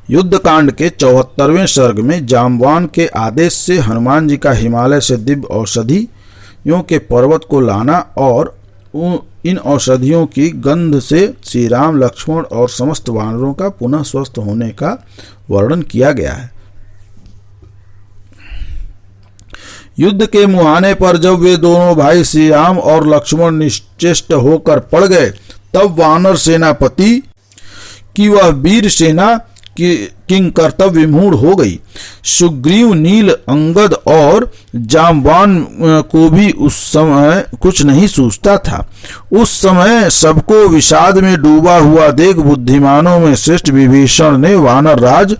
युद्ध कांड के 74वें सर्ग में जाम्बवान के आदेश से हनुमान जी का हिमालय से दिव्य औषधियों के पर्वत को लाना और इन औषधियों की गंध से श्री राम, लक्ष्मण और समस्त वानरों का पुनः स्वस्थ होने का वर्णन किया गया है। युद्ध के मुहाने पर जब वे दोनों भाई श्री राम और लक्ष्मण निश्चेष्ट होकर पड़ गए, तब वानर सेनापति की वह वीर सेना किंग कर्तव्य विमूढ़ हो गई। सुग्रीव, नील, अंगद और जाम्बवान को भी उस समय कुछ नहीं सूझता था। उस समय सबको विषाद में डूबा हुआ देख बुद्धिमानों में श्रेष्ठ विभीषण ने वानर राज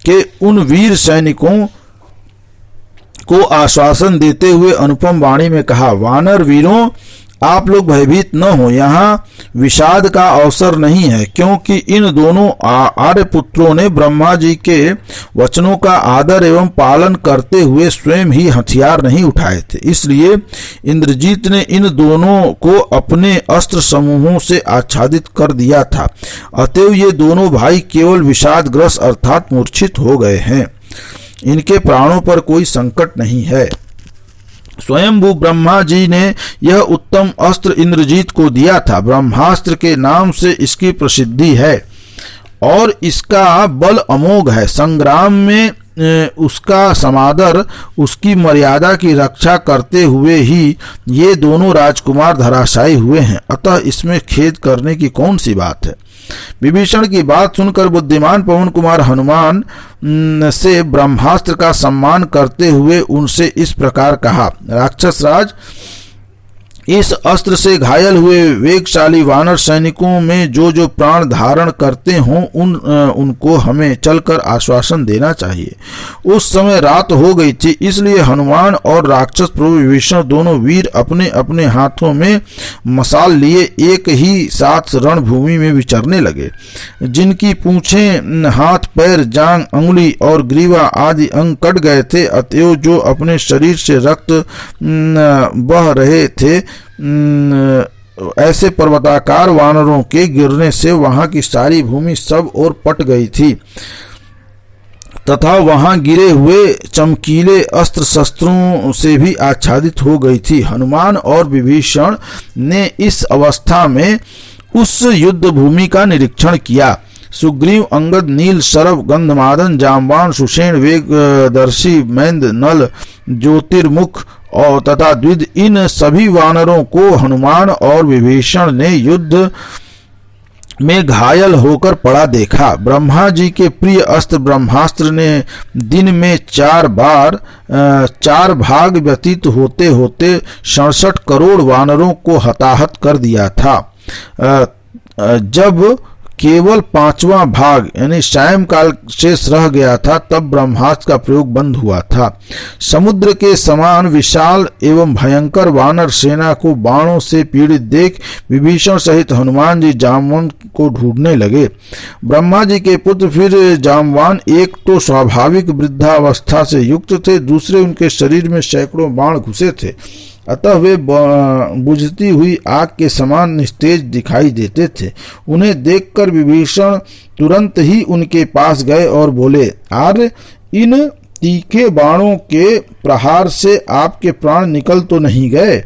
के उन वीर सैनिकों को आश्वासन देते हुए अनुपम वाणी में कहा, वानर वीरों, आप लोग भयभीत न हो। यहाँ विषाद का अवसर नहीं है, क्योंकि इन दोनों आर्य पुत्रों ने ब्रह्मा जी के वचनों का आदर एवं पालन करते हुए स्वयं ही हथियार नहीं उठाए थे। इसलिए इंद्रजीत ने इन दोनों को अपने अस्त्र समूहों से आच्छादित कर दिया था। अतएव ये दोनों भाई केवल विषादग्रस्त अर्थात मूर्छित हो गए हैं। इनके प्राणों पर कोई संकट नहीं है। स्वयंभू ब्रह्मा जी ने यह उत्तम अस्त्र इंद्रजीत को दिया था। ब्रह्मास्त्र के नाम से इसकी प्रसिद्धि है और इसका बल अमोघ है। संग्राम में उसका समादर, उसकी मर्यादा की रक्षा करते हुए ही ये दोनों राजकुमार धराशायी हुए हैं। अतः इसमें खेद करने की कौन सी बात है। विभीषण की बात सुनकर बुद्धिमान पवन कुमार हनुमान से ब्रह्मास्त्र का सम्मान करते हुए उनसे इस प्रकार कहा, राक्षस राज, इस अस्त्र से घायल हुए वेगशाली वानर सैनिकों में जो जो प्राण धारण करते हों उनको हमें चलकर आश्वासन देना चाहिए। उस समय रात हो गई थी, इसलिए हनुमान और राक्षस प्रभु विभीषण दोनों वीर अपने अपने हाथों में मसाल लिए एक ही साथ रणभूमि में विचरने लगे। जिनकी पूंछें, हाथ, पैर, जांग, अंगुली और ग्रीवा आदि अंग कट गए थे, अतएव जो अपने शरीर से रक्त बह रहे थे, ऐसे पर्वताकार वानरों के गिरने से वहां की सारी भूमि सब ओर पट गई थी तथा वहां गिरे हुए चमकीले अस्त्र शस्त्रों से भी आच्छादित हो गई थी। हनुमान और विभीषण ने इस अवस्था में उस युद्ध भूमि का निरीक्षण किया। सुग्रीव, अंगद, नील, शरभ, गंधमादन, जाम्बवान, सुषेण, वेगदर्शी, मैंद, नल, ज्योतिर्मुख और तथा द्विज, इन सभी वानरों को हनुमान और विभीषण ने युद्ध में घायल होकर पड़ा देखा। ब्रह्मा जी के प्रिय अस्त्र ब्रह्मास्त्र ने दिन में 4 भाग व्यतीत होते होते 67 करोड़ वानरों को हताहत कर दिया था। जब केवल 5वां भाग यानी सायंकाल शेष रह गया था, तब ब्रह्मास्त्र का प्रयोग बंद हुआ था। समुद्र के समान विशाल एवं भयंकर वानर सेना को बाणों से पीड़ित देख विभीषण सहित हनुमान जी जाम्बवान को ढूंढने लगे। ब्रह्मा जी के पुत्र फिर जाम्बवान एक तो स्वाभाविक वृद्धावस्था से युक्त थे, दूसरे उनके शरीर में सैकड़ों बाण घुसे थे, अतः वे बुझती हुई आग के समान निस्तेज दिखाई देते थे। उन्हें देखकर विभीषण तुरंत ही उनके पास गए और बोले, आर्य, इन तीखे बाणों के प्रहार से आपके प्राण निकल तो नहीं गए।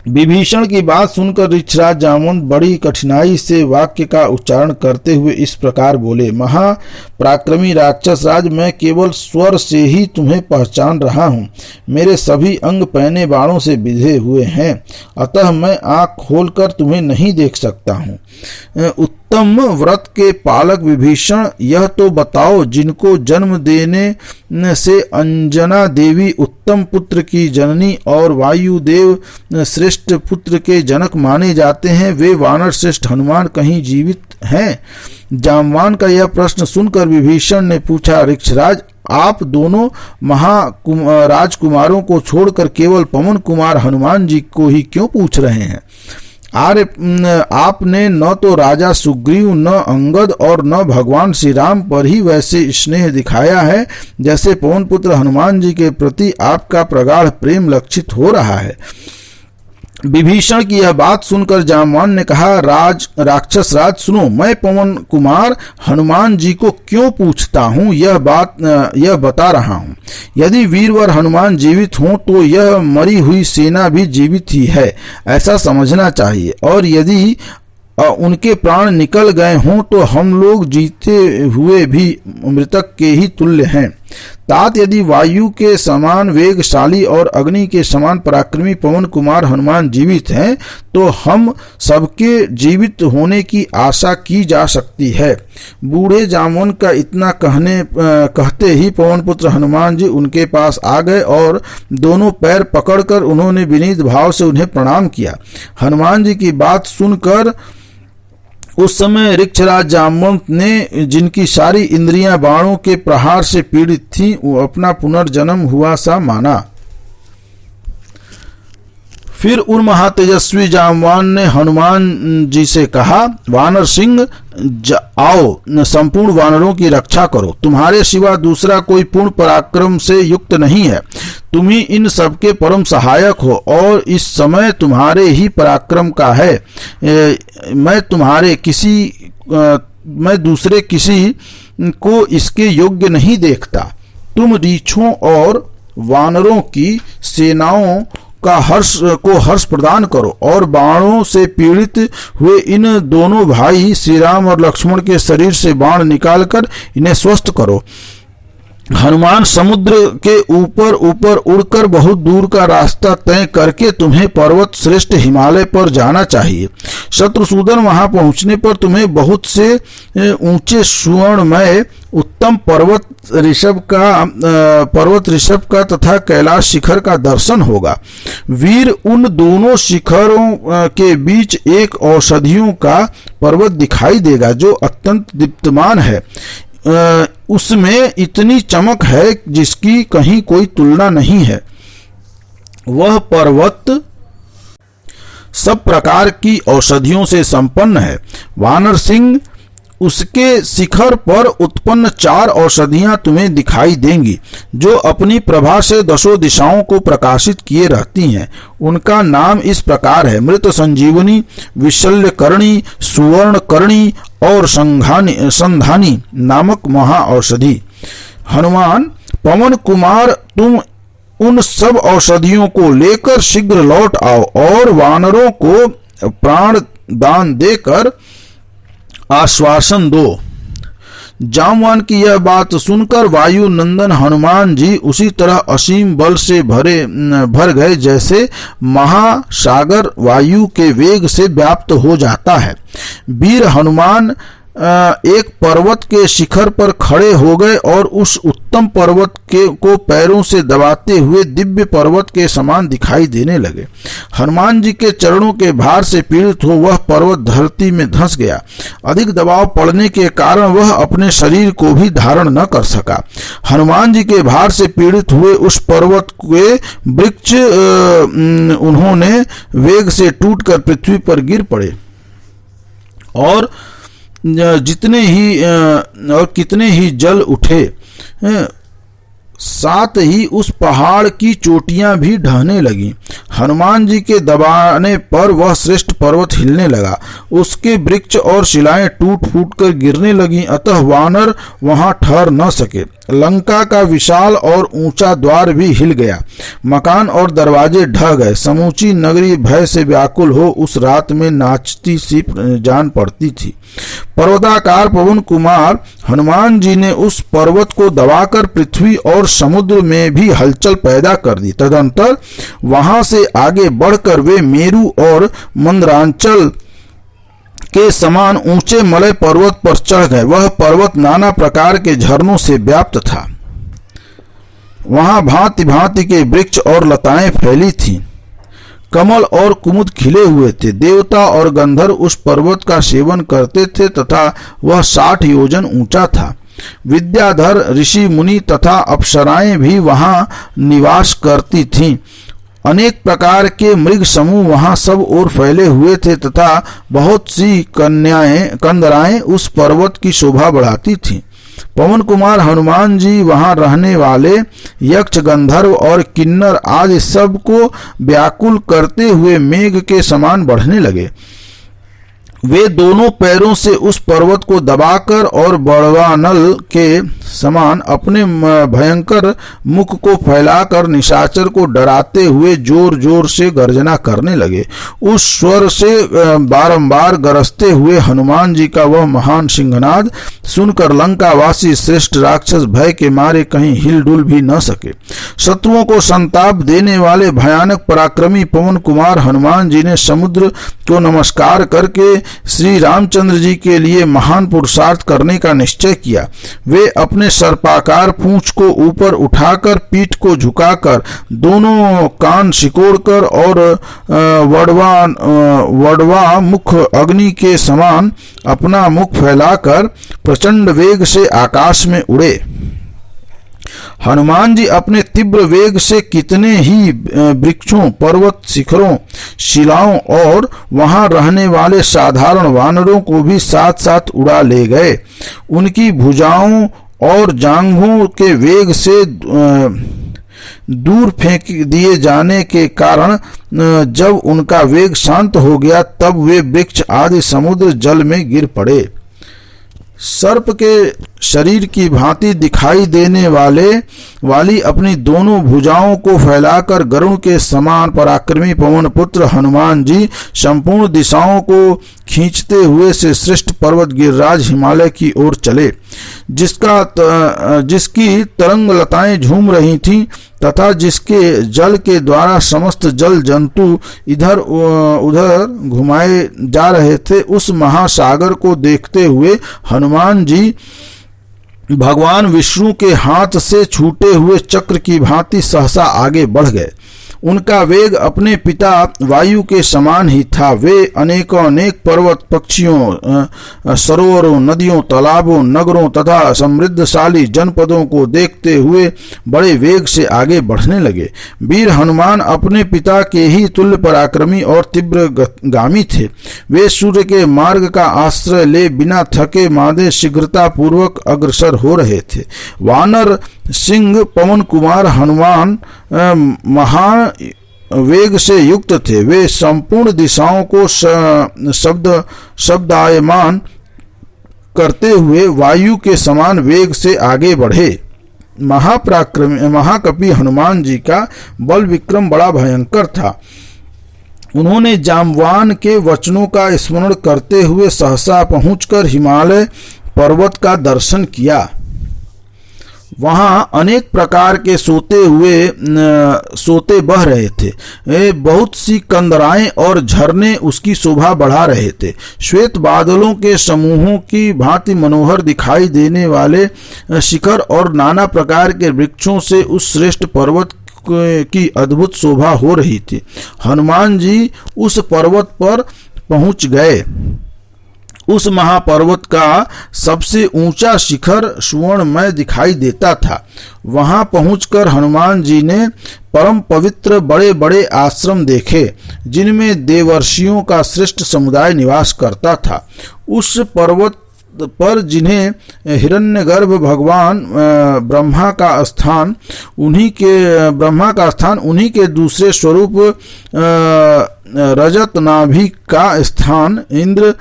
विभीषण की बात सुनकर ऋक्षराज जामवंत बड़ी कठिनाई से वाक्य का उच्चारण करते हुए इस प्रकार बोले, महापराक्रमी राक्षस राज, मैं केवल स्वर से ही तुम्हें पहचान रहा हूँ। मेरे सभी अंग पहने बाणों से बिधे हुए हैं, अतः मैं आँख खोलकर तुम्हें नहीं देख सकता हूँ। उत्तम व्रत के पालक विभीषण, यह तो बताओ, जिनको जन्म देने से अंजना देवी उत्तम पुत्र की जननी और वायुदेव श्रेष्ठ पुत्र के जनक माने जाते हैं, वे वानर श्रेष्ठ हनुमान कहीं जीवित हैं? जाम्बवान का यह प्रश्न सुनकर विभीषण ने पूछा, ऋक्षराज, आप दोनों राजकुमारों को छोड़कर केवल पवन कुमार हनुमान जी को ही क्यों पूछ रहे हैं? आर्य, आपने न तो राजा सुग्रीव, न अंगद और न भगवान श्री राम पर ही वैसे स्नेह दिखाया है जैसे पवन पुत्र हनुमान जी के प्रति आपका प्रगाढ़ प्रेम लक्षित हो रहा है। विभीषण की यह बात सुनकर जामवान ने कहा, राक्षस राज सुनो, मैं पवन कुमार हनुमान जी को क्यों पूछता हूँ, यह बता रहा हूँ। यदि वीरवर हनुमान जीवित हों तो यह मरी हुई सेना भी जीवित ही है, ऐसा समझना चाहिए, और यदि उनके प्राण निकल गए हों तो हम लोग जीते हुए भी मृतक के ही तुल्य हैं। तात यदि वायु के समान वेगशाली और अग्नि के समान पराक्रमी पवन कुमार हनुमान जीवित हैं तो हम सबके जीवित होने की आशा की जा सकती है। बूढ़े जामुन का इतना कहते ही पवन पुत्र हनुमान जी उनके पास आ गए और दोनों पैर पकड़कर उन्होंने विनीत भाव से उन्हें प्रणाम किया। हनुमान जी की बात सुनकर उस समय ऋक्षराज जामवंत ने, जिनकी सारी इंद्रियां बाणों के प्रहार से पीड़ित थीं, वो अपना पुनर्जन्म हुआ सा माना। फिर उन महातेजस्वी जामवान ने हनुमान जी से कहा, वानर सिंह आओ, संपूर्ण वानरों की रक्षा करो। तुम्हारे सिवा दूसरा कोई पूर्ण पराक्रम से युक्त नहीं है। तुम ही इन सबके परम सहायक हो और इस समय तुम्हारे ही पराक्रम का है। मैं दूसरे किसी को इसके योग्य नहीं देखता। तुम रीछों और वानरों की सेनाओं का हर्ष प्रदान करो और बाणों से पीड़ित हुए इन दोनों भाई श्री राम और लक्ष्मण के शरीर से बाण निकालकर इन्हें स्वस्थ करो। हनुमान समुद्र के ऊपर उड़कर बहुत दूर का रास्ता तय करके तुम्हें पर्वत श्रेष्ठ हिमालय पर जाना चाहिए। शत्रुसूदन वहां पहुंचने पर तुम्हें बहुत से ऊंचे सुवर्णमय उत्तम पर्वत ऋषभ का तथा कैलाश शिखर का दर्शन होगा। वीर उन दोनों शिखरों के बीच एक औषधियों का पर्वत दिखाई देगा जो अत्यंत दीप्तमान है। उसमें इतनी चमक है जिसकी कहीं कोई तुलना नहीं है। वह पर्वत सब प्रकार की औषधियों से संपन्न है। वानर सिंह, उसके शिखर पर उत्पन्न 4 औषधियां तुम्हें दिखाई देंगी जो अपनी प्रभा से दशों दिशाओं को प्रकाशित किए रहती हैं। उनका नाम इस प्रकार है, मृत संजीवनी, विशल्यकर्णी, सुवर्णकर्णी और संधानी नामक महा औषधि। हनुमान, पवन कुमार, तुम उन सब औषधियों को लेकर शीघ्र लौट आओ और वानरों को प्राण दान देकर आश्वासन दो। जामवान की यह बात सुनकर वायु नंदन हनुमान जी उसी तरह असीम बल से भर गए जैसे महासागर वायु के वेग से व्याप्त हो जाता है। वीर हनुमान एक पर्वत के शिखर पर खड़े हो गए और उस उत्तम पर्वत को पैरों से दबाते हुए दिव्य पर्वत के समान दिखाई देने लगे। हनुमान जी के चरणों के भार से पीड़ित हो वह पर्वत धरती में धंस गया। अधिक दबाव पड़ने के कारण वह अपने शरीर को भी धारण न कर सका। हनुमान जी के भार से पीड़ित हुए उस पर्वत के वृक्ष उन्होंने वेग से टूटकर पृथ्वी पर गिर पड़े और कितने ही जल उठे। साथ ही उस पहाड़ की चोटियां भी ढहने लगी। हनुमान जी के दबाने पर वह श्रेष्ठ पर्वत हिलने लगा। उसके वृक्ष और शिलाएं टूट फूट कर गिरने लगी, अतः वानर वहां ठहर न सके। लंका का विशाल और ऊंचा द्वार भी हिल गया। मकान और दरवाजे ढह गए। समूची नगरी भय से व्याकुल हो उस रात में नाचती सी जान पड़ती थी। पर्वताकार पवन कुमार हनुमान जी ने उस पर्वत को दबाकर पृथ्वी और समुद्र में भी हलचल पैदा कर दी। तदंतर वहां से आगे बढ़कर वे मेरु और मंदरांचल के समान ऊंचे मलय पर्वत पर चढ़ गए। वह पर्वत नाना प्रकार के झरनों से व्याप्त था। वहां भांति भांति के वृक्ष और लताएं फैली थीं। कमल और कुमुद खिले हुए थे। देवता और गंधर्व उस पर्वत का सेवन करते थे तथा वह 60 योजन ऊंचा था। विद्याधर ऋषि मुनि तथा अप्सराएं भी वहां निवास करती थीं। अनेक प्रकार के मृग समूह वहां सब ओर फैले हुए थे तथा बहुत सी कंदराएं उस पर्वत की शोभा बढ़ाती थीं। पवन कुमार हनुमान जी वहां रहने वाले यक्ष, गंधर्व और किन्नर आदि सब को व्याकुल करते हुए मेघ के समान बढ़ने लगे। वे दोनों पैरों से उस पर्वत को दबाकर और बड़वानल के समान अपने भयंकर मुख को फैलाकर निशाचर को डराते हुए जोर जोर से गर्जना करने लगे। उस स्वर से बारंबार गरजते हुए हनुमान जी का वह महान सिंहनाद सुनकर लंकावासी श्रेष्ठ राक्षस भय के मारे कहीं हिलडुल भी न सके। शत्रुओं को संताप देने वाले भयानक पराक्रमी पवन कुमार हनुमान जी ने समुद्र को नमस्कार करके श्री रामचंद्र जी के लिए महान पुरुषार्थ करने का निश्चय किया। वे अपने सर्पाकार पूंछ को ऊपर उठाकर, पीठ को झुकाकर, दोनों कान सिकोड़कर और वड़वा मुख अग्नि के समान अपना मुख फैलाकर प्रचंड वेग से आकाश में उड़े। हनुमान जी अपने तीव्र वेग से कितने ही वृक्षों, पर्वत शिखरों, शिलाओं और वहां रहने वाले साधारण वानरों को भी साथ साथ उड़ा ले गए। उनकी भुजाओं और जांघों के वेग से दूर फेंक दिए जाने के कारण जब उनका वेग शांत हो गया तब वे वृक्ष आदि समुद्र जल में गिर पड़े। सर्प के शरीर की भांति दिखाई देने वाली अपनी दोनों भुजाओं को फैलाकर गरुड़ के समान पराक्रमी पवन पुत्र हनुमान जी संपूर्ण दिशाओं को खींचते हुए से श्रेष्ठ पर्वत गिरिराज हिमालय की ओर चले, जिसकी तरंग लताएं झूम रही थीं तथा जिसके जल के द्वारा समस्त जल जंतु इधर उधर घुमाए जा रहे थे। उस महासागर को देखते हुए हनुमान जी भगवान विष्णु के हाथ से छूटे हुए चक्र की भांति सहसा आगे बढ़ गए। उनका वेग अपने पिता वायु के समान ही था। वे अनेक पर्वत, पक्षियों, सरोवरों, नदियों, तालाबों, नगरों तथा समृद्धशाली जनपदों को देखते हुए बड़े वेग से आगे बढ़ने लगे। वीर हनुमान अपने पिता के ही तुल्य पराक्रमी और तीव्र गामी थे। वे सूर्य के मार्ग का आश्रय ले बिना थके मांदे शीघ्रता पूर्वक अग्रसर हो रहे थे। वानर सिंह पवन कुमार हनुमान महान वेग से युक्त थे। वे संपूर्ण दिशाओं को शब्दायमान करते हुए वायु के समान वेग से आगे बढ़े। महाकपि हनुमान जी का बल विक्रम बड़ा भयंकर था। उन्होंने जाम्बवान के वचनों का स्मरण करते हुए सहसा पहुंचकर हिमालय पर्वत का दर्शन किया। वहां अनेक प्रकार के सोते बह रहे थे। बहुत सी कंदराएं और झरने उसकी शोभा बढ़ा रहे थे। श्वेत बादलों के समूहों की भांति मनोहर दिखाई देने वाले शिखर और नाना प्रकार के वृक्षों से उस श्रेष्ठ पर्वत की अद्भुत शोभा हो रही थी। हनुमान जी उस पर्वत पर पहुंच गए। उस महापर्वत का सबसे ऊंचा शिखर सुवर्णमय दिखाई देता था। वहां पहुंचकर हनुमान जी ने परम पवित्र बड़े बड़े आश्रम देखे, जिनमें देवर्षियों का श्रेष्ठ समुदाय निवास करता था। उस पर्वत पर जिन्हें हिरण्यगर्भ भगवान ब्रह्मा का स्थान उन्हीं के दूसरे स्वरूप रजत नाभि का स्थान, इंद्र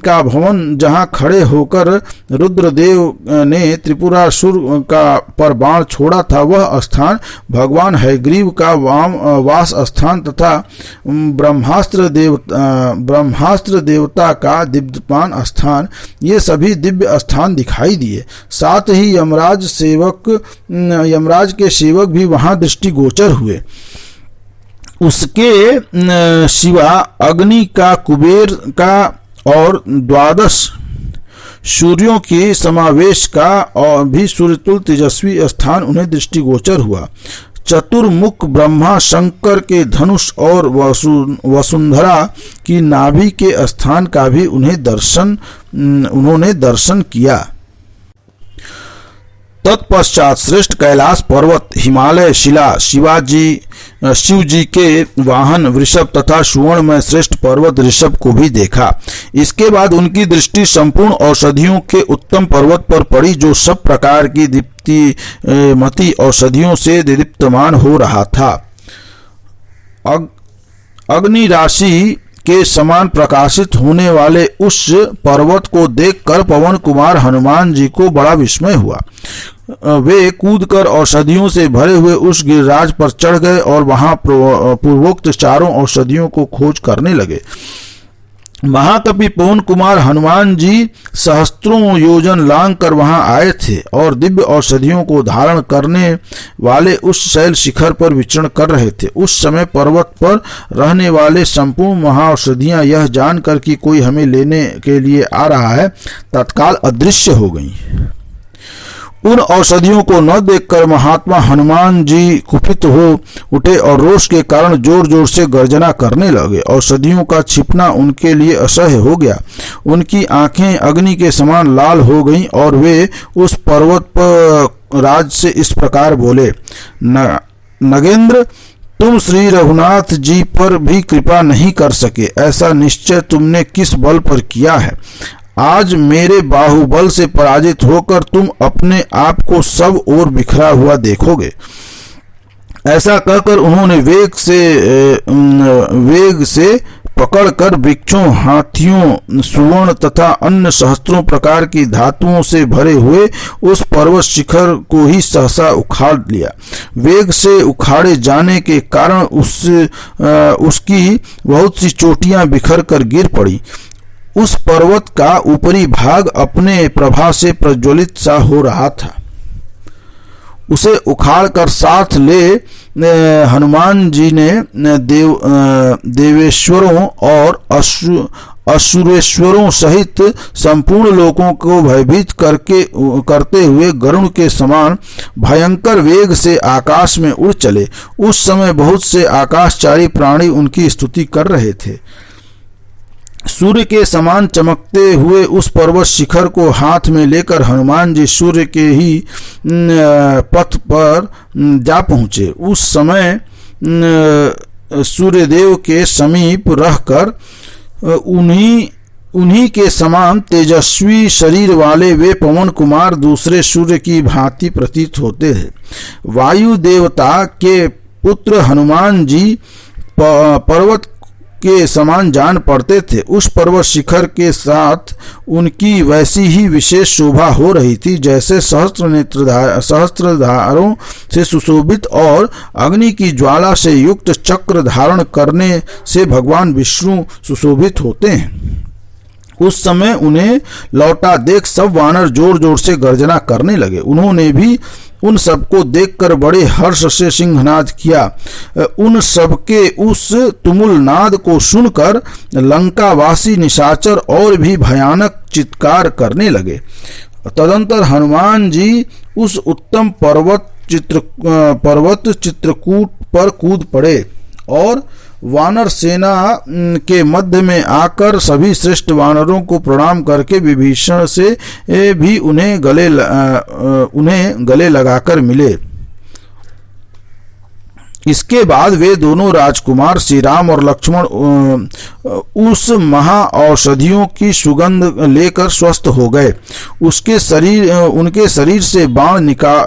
का भवन जहाँ खड़े होकर रुद्रदेव ने त्रिपुरासुर का पर बाण छोड़ा था, वह स्थान, भगवान हयग्रीव का वास स्थान तथा ब्रह्मास्त्र देवता का दिव्यमान स्थान, ये सभी दिव्य स्थान दिखाई दिए। साथ ही यमराज के सेवक भी वहां दृष्टिगोचर हुए। उसके सिवा अग्नि का, कुबेर का और 12 सूर्यों के समावेश का और भी सूर्यतुल तेजस्वी स्थान उन्हें दृष्टिगोचर हुआ। चतुर्मुख ब्रह्मा शंकर के धनुष और वसुंधरा की नाभि के स्थान का भी उन्होंने दर्शन किया। तत्पश्चात श्रेष्ठ कैलाश पर्वत, हिमालय शिला, शिव जी के वाहन वृषभ तथा सुवर्ण में श्रेष्ठ पर्वत ऋषभ को भी देखा। इसके बाद उनकी दृष्टि संपूर्ण औषधियों के उत्तम पर्वत पर पड़ी, जो सब प्रकार की दीप्तिमती औषधियों से दीप्तमान हो रहा था। अग्नि राशि के समान प्रकाशित होने वाले उस पर्वत को देखकर पवन कुमार हनुमान जी को बड़ा विस्मय हुआ। वे कूदकर औषधियों से भरे हुए उस गिरिराज पर चढ़ गए और वहां पूर्वोक्त चारों औषधियों को खोज करने लगे। महाकवि पवन कुमार हनुमान जी सहस्त्रों योजन लांग कर वहां आए थे और दिव्य औषधियों को धारण करने वाले उस शैल शिखर पर विचरण कर रहे थे। उस समय पर्वत पर रहने वाले संपूर्ण महाऔषधियां यह जानकर कि कोई हमें लेने के लिए आ रहा है, तत्काल अदृश्य हो गईं। उन औषधियों को न देखकर महात्मा हनुमान जी कुपित हो उठे और रोष के कारण जोर जोर से गर्जना करने लगे। औषधियों का छिपना उनके लिए असह्य हो गया। उनकी आंखें अग्नि के समान लाल हो गईं और वे उस पर्वत पर राज से इस प्रकार बोले, नगेंद्र, तुम श्री रघुनाथ जी पर भी कृपा नहीं कर सके। ऐसा निश्चय तुमने किस बल पर किया है? आज मेरे बाहुबल से पराजित होकर तुम अपने आप को सब ओर बिखरा हुआ देखोगे। ऐसा कहकर उन्होंने वेग से पकड़कर वृक्षों, हाथियों, सुवर्ण तथा अन्य सहस्त्रों प्रकार की धातुओं से भरे हुए उस पर्वत शिखर को ही सहसा उखाड़ लिया। वेग से उखाड़े जाने के कारण उसकी बहुत सी चोटियां बिखर कर गिर पड़ी। उस पर्वत का ऊपरी भाग अपने प्रभा से प्रज्वलित सा हो रहा था। उसे उखाड़ कर साथ ले हनुमान जी ने देवेश्वरों और असुरेश्वरों सहित संपूर्ण लोगों को भयभीत करते हुए गरुड़ के समान भयंकर वेग से आकाश में उड़ चले। उस समय बहुत से आकाशचारी प्राणी उनकी स्तुति कर रहे थे। सूर्य के समान चमकते हुए उस पर्वत शिखर को हाथ में लेकर हनुमान जी सूर्य के ही पथ पर जा पहुँचे। उस समय सूर्यदेव के समीप रहकर उन्हीं के समान तेजस्वी शरीर वाले वे पवन कुमार दूसरे सूर्य की भांति प्रतीत होते हैं। वायु देवता के पुत्र हनुमान जी पर्वत के समान जान पड़ते थे। उस पर्वत शिखर के साथ उनकी वैसी ही विशेष शोभा हो रही थी जैसे सहस्त्रधारों से सुशोभित और अग्नि की ज्वाला से युक्त चक्र धारण करने से भगवान विष्णु सुशोभित होते हैं। उस समय उन्हें लौटा देख सब वानर जोर जोर से गर्जना करने लगे। उन्होंने भी उन सबको देखकर बड़े हर्ष से सिंहनाद किया। उन सबके उस तुमुल नाद को सुनकर लंकावासी निशाचर और भी भयानक चित्कार करने लगे। तदंतर हनुमान जी उस उत्तम पर्वत चित्रकूट पर कूद पड़े और वानर सेना के मध्य में आकर सभी श्रेष्ठ वानरों को प्रणाम करके विभीषण से भी उन्हें गले लगाकर मिले। इसके बाद वे दोनों राजकुमार श्री राम और लक्ष्मण उस महा औषधियों की सुगंध लेकर स्वस्थ हो गए। उनके शरीर से बाण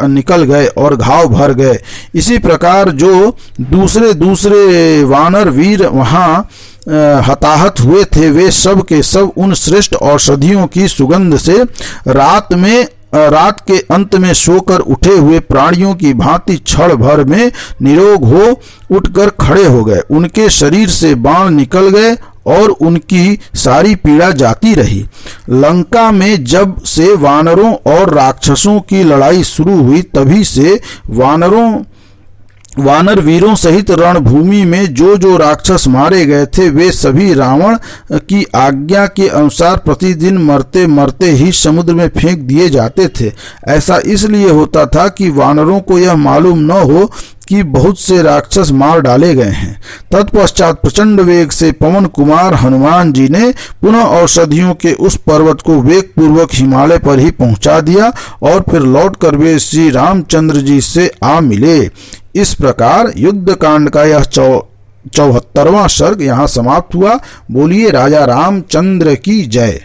निकल गए और घाव भर गए। इसी प्रकार जो दूसरे वानर वीर वहां हताहत हुए थे वे सब के सब उन श्रेष्ठ औषधियों की सुगंध से रात के अंत में सोकर उठे हुए प्राणियों की भांति क्षण भर में निरोग हो उठकर खड़े हो गए। उनके शरीर से बाण निकल गए और उनकी सारी पीड़ा जाती रही। लंका में जब से वानरों और राक्षसों की लड़ाई शुरू हुई तभी से वानर वीरों सहित रणभूमि में जो राक्षस मारे गए थे वे सभी रावण की आज्ञा के अनुसार प्रतिदिन मरते मरते ही समुद्र में फेंक दिए जाते थे। ऐसा इसलिए होता था कि वानरों को यह मालूम न हो कि बहुत से राक्षस मार डाले गए हैं। तत्पश्चात प्रचंड वेग से पवन कुमार हनुमान जी ने पुनः औषधियों के उस पर्वत को वेग पूर्वक हिमालय पर ही पहुंचा दिया और फिर लौटकर वे श्री रामचंद्र जी से आ मिले। इस प्रकार युद्ध कांड का यह 74वां सर्ग यहाँ समाप्त हुआ। बोलिए राजा रामचंद्र की जय।